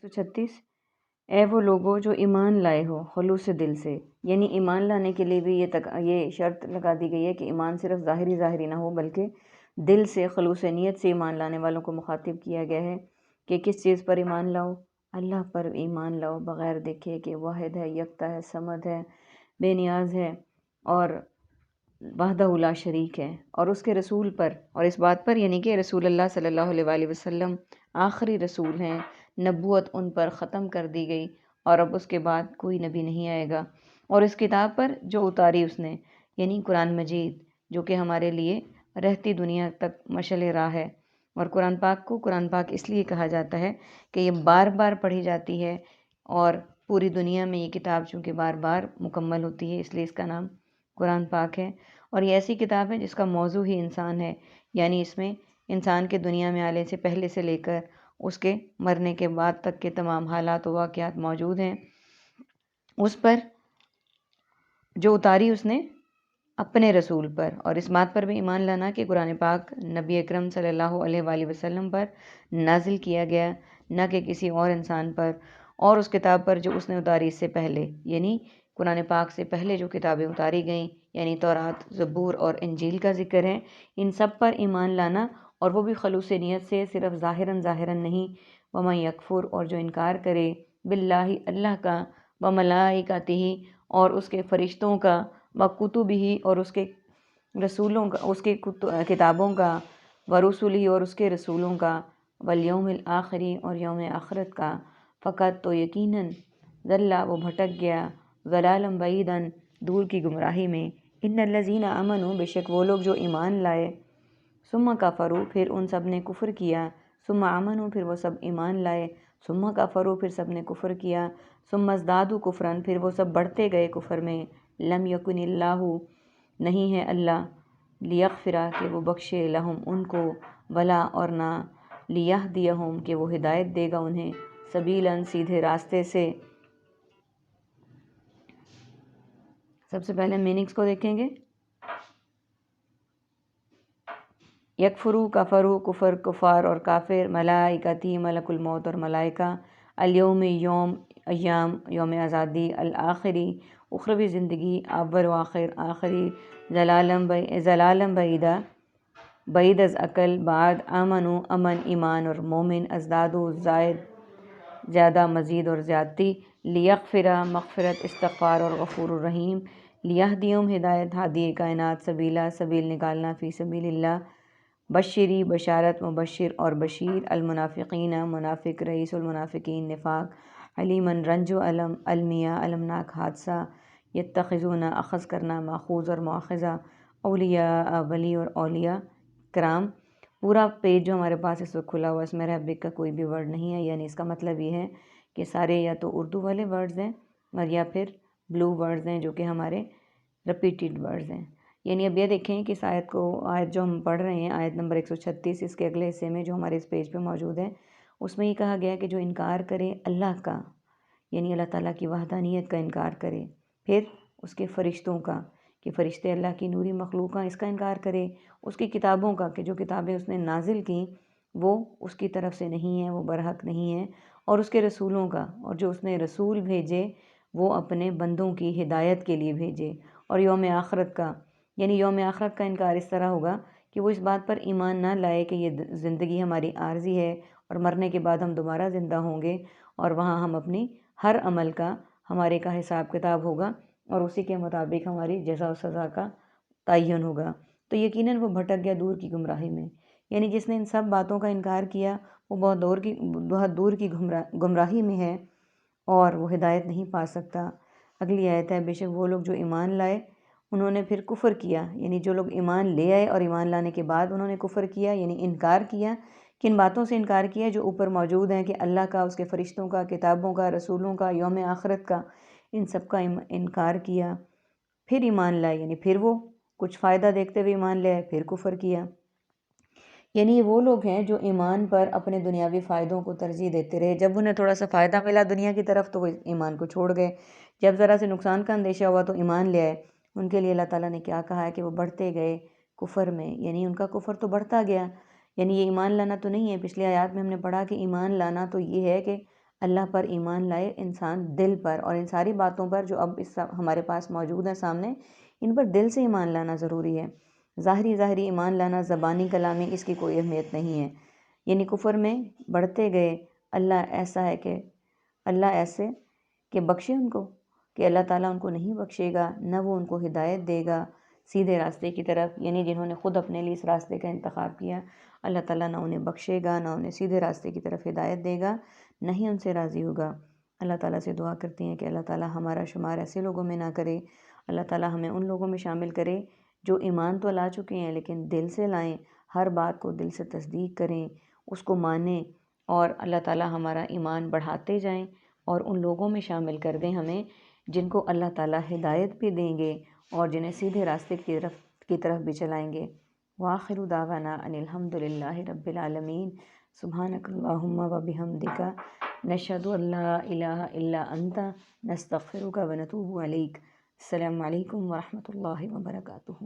136 اے وہ لوگو جو ایمان لائے ہو خلوص دل سے، یعنی ایمان لانے کے لیے بھی یہ شرط لگا دی گئی ہے کہ ایمان صرف ظاہری نہ ہو بلکہ دل سے خلوص نیت سے ایمان لانے والوں کو مخاطب کیا گیا ہے کہ کس چیز پر ایمان لاؤ؟ اللہ پر ایمان لاؤ، بغیر دیکھے کہ واحد ہے، یکتا ہے، صمد ہے، بے نیاز ہے اور وحدہ لا شریک ہے، اور اس کے رسول پر، اور اس بات پر یعنی کہ رسول اللہ صلی اللہ علیہ وآلہ وسلم آخری رسول ہیں، نبوت ان پر ختم کر دی گئی اور اب اس کے بعد کوئی نبی نہیں آئے گا، اور اس کتاب پر جو اتاری اس نے یعنی قرآن مجید، جو کہ ہمارے لیے رہتی دنیا تک مشعل راہ ہے۔ اور قرآن پاک کو قرآن پاک اس لیے کہا جاتا ہے کہ یہ بار بار پڑھی جاتی ہے، اور پوری دنیا میں یہ کتاب چونکہ بار بار مکمل ہوتی ہے، اس لیے اس کا نام قرآن پاک ہے۔ اور یہ ایسی کتاب ہے جس کا موضوع ہی انسان ہے، یعنی اس میں انسان کے دنیا میں آنے سے پہلے سے لے کر اس کے مرنے کے بعد تک کے تمام حالات و واقعات موجود ہیں۔ اس پر جو اتاری اس نے اپنے رسول پر، اور اس بات پر بھی ایمان لانا کہ قرآن پاک نبی اکرم صلی اللہ علیہ وآلہ وسلم پر نازل کیا گیا، نہ کہ کسی اور انسان پر، اور اس کتاب پر جو اس نے اتاری اس سے پہلے، یعنی قرآن پاک سے پہلے جو کتابیں اتاری گئیں، یعنی تورات، زبور اور انجیل کا ذکر ہے، ان سب پر ایمان لانا، اور وہ بھی خلوص نیت سے، صرف ظاہراً نہیں۔ وَمَن یکفر، اور جو انکار کرے، باللہ اللہ کا، وملائکتہ اور اس کے فرشتوں کا، وکتبہ اور اس کے رسولوں کا، اس کے کتابوں کا، ورسلہ اور اس کے رسولوں کا، والیوم الآخری اور یوم آخرت کا، فقط تو یقیناً، ضل وہ بھٹک گیا، ضلالا بعیدا دور کی گمراہی میں، ان الذین آمنوا بے شک وہ لوگ جو ایمان لائے، ثم کفروا پھر ان سب نے کفر کیا، ثم آمنوا پھر وہ سب ایمان لائے، ثم کفروا پھر سب نے کفر کیا، ثم ازدادوا کفرا پھر وہ سب بڑھتے گئے کفر میں، لم یکن اللہ نہیں ہے اللہ، لیغفرا کہ وہ بخشے، لہم ان کو، ولا اور نہ، لیہدیہم کہ وہ ہدایت دے گا انہیں، سبیلاً سیدھے راستے سے۔ سب سے پہلے میننگز کو دیکھیں گے۔ یکفرو کفرو کفر کفار اور کافر، ملائکتی ملک الموت اور ملائکہ، الیوم یوم ایام یوم آزادی، الآخری اخروی زندگی، اول و آخر آخری، ضلالم بعیدہ بعید از عقل، بعد آمنو امن ایمان اور مومن، ازدادو زائد زیادہ مزید اور زیادتی، لیغفرا مغفرت استغفار اور غفور الرحیم، لیہدیہم ہدایت ہادی کائنات، سبیلا سبیل نکالنا، فی سبیل اللہ، بشری بشارت مبشر اور بشیر، المنافقین منافق، رئیس المنافقین نفاق، علیمن رنج و علم، المیہ المناک حادثہ، یتخذون اخذ کرنا، ماخوذ اور مواخذہ، اولیاء ولی اور اولیاء کرام۔ پورا پیج جو ہمارے پاس اس وقت کھلا ہوا اس میں عربک کا کوئی بھی ورڈ نہیں ہے، یعنی اس کا مطلب یہ ہے کہ سارے یا تو اردو والے ورڈز ہیں اور یا پھر بلو ورڈز ہیں جو کہ ہمارے رپیٹیڈ ورڈز ہیں۔ یعنی اب یہ دیکھیں کہ اس آیت جو ہم پڑھ رہے ہیں، آیت نمبر 136، اس کے اگلے حصے میں جو ہمارے اس پیج پہ موجود ہے، اس میں یہ کہا گیا کہ جو انکار کرے اللہ کا، یعنی اللہ تعالیٰ کی وحدانیت کا انکار کرے، پھر اس کے فرشتوں کا کہ فرشتے اللہ کی نوری مخلوق ہیں، اس کا انکار کرے، اس کی کتابوں کا کہ جو کتابیں اس نے نازل کیں وہ اس کی طرف سے نہیں ہیں، وہ برحق نہیں ہیں، اور اس کے رسولوں کا، اور جو اس نے رسول بھیجے وہ اپنے بندوں کی ہدایت کے لیے بھیجے، اور یوم آخرت کا، یعنی یوم آخرت کا انکار اس طرح ہوگا کہ وہ اس بات پر ایمان نہ لائے کہ یہ زندگی ہماری عارضی ہے اور مرنے کے بعد ہم دوبارہ زندہ ہوں گے، اور وہاں ہم اپنی ہر عمل کا ہمارے کا حساب کتاب ہوگا اور اسی کے مطابق ہماری جزا و سزا کا تعین ہوگا، تو یقیناً وہ بھٹک گیا دور کی گمراہی میں۔ یعنی جس نے ان سب باتوں کا انکار کیا وہ بہت دور کی گمراہی میں ہے اور وہ ہدایت نہیں پا سکتا۔ اگلی آیت ہے، بے شک وہ لوگ جو ایمان لائے انہوں نے پھر کفر کیا، یعنی جو لوگ ایمان لے آئے اور ایمان لانے کے بعد انہوں نے کفر کیا، یعنی انکار کیا، کن باتوں سے انکار کیا جو اوپر موجود ہیں کہ اللہ کا، اس کے فرشتوں کا، کتابوں کا، رسولوں کا، یوم آخرت کا، ان سب کا انکار کیا، پھر ایمان لائے، یعنی پھر وہ کچھ فائدہ دیکھتے ہوئے ایمان لے آئے، پھر کفر کیا۔ یعنی یہ وہ لوگ ہیں جو ایمان پر اپنے دنیاوی فائدوں کو ترجیح دیتے رہے، جب انہیں تھوڑا سا فائدہ ملا دنیا کی طرف تو وہ ایمان کو چھوڑ گئے، جب ذرا سے نقصان کا اندیشہ ہوا تو ایمان لے آئے۔ ان کے لیے اللہ تعالیٰ نے کیا کہا ہے کہ وہ بڑھتے گئے کفر میں، یعنی ان کا کفر تو بڑھتا گیا، یعنی یہ ایمان لانا تو نہیں ہے۔ پچھلی آیات میں ہم نے پڑھا کہ ایمان لانا تو یہ ہے کہ اللہ پر ایمان لائے انسان دل پر، اور ان ساری باتوں پر جو اب اس ہمارے پاس موجود ہیں سامنے، ان پر دل سے ایمان لانا ضروری ہے۔ ظاہری ایمان لانا، زبانی کلامی، اس کی کوئی اہمیت نہیں ہے۔ یعنی کفر میں بڑھتے گئے، اللہ ایسے کہ بخشے ان کو، کہ اللہ تعالیٰ ان کو نہیں بخشے گا، نہ وہ ان کو ہدایت دے گا سیدھے راستے کی طرف، یعنی جنہوں نے خود اپنے لیے اس راستے کا انتخاب کیا، اللہ تعالیٰ نہ انہیں بخشے گا، نہ انہیں سیدھے راستے کی طرف ہدایت دے گا، نہ ہی ان سے راضی ہوگا۔ اللہ تعالیٰ سے دعا کرتے ہیں کہ اللہ تعالیٰ ہمارا شمار ایسے لوگوں میں نہ کرے، اللہ تعالیٰ ہمیں ان لوگوں میں شامل کرے جو ایمان تو لا چکے ہیں لیکن دل سے لائیں، ہر بات کو دل سے تصدیق کریں، اس کو مانیں، اور اللہ تعالیٰ ہمارا ایمان بڑھاتے جائیں، اور ان لوگوں میں شامل کر دیں ہمیں جن کو اللہ تعالیٰ ہدایت بھی دیں گے اور جنہیں سیدھے راستے کی طرف بھی چلائیں گے۔ وآخر دعوانا ان الحمد للہ رب العالمین۔ سبحانک اللہم و بحمدک، نشہد ان لا الہ الا انت، نستغفرک و نتوب الیک۔ السلام علیکم ورحمۃ اللہ وبرکاتہ۔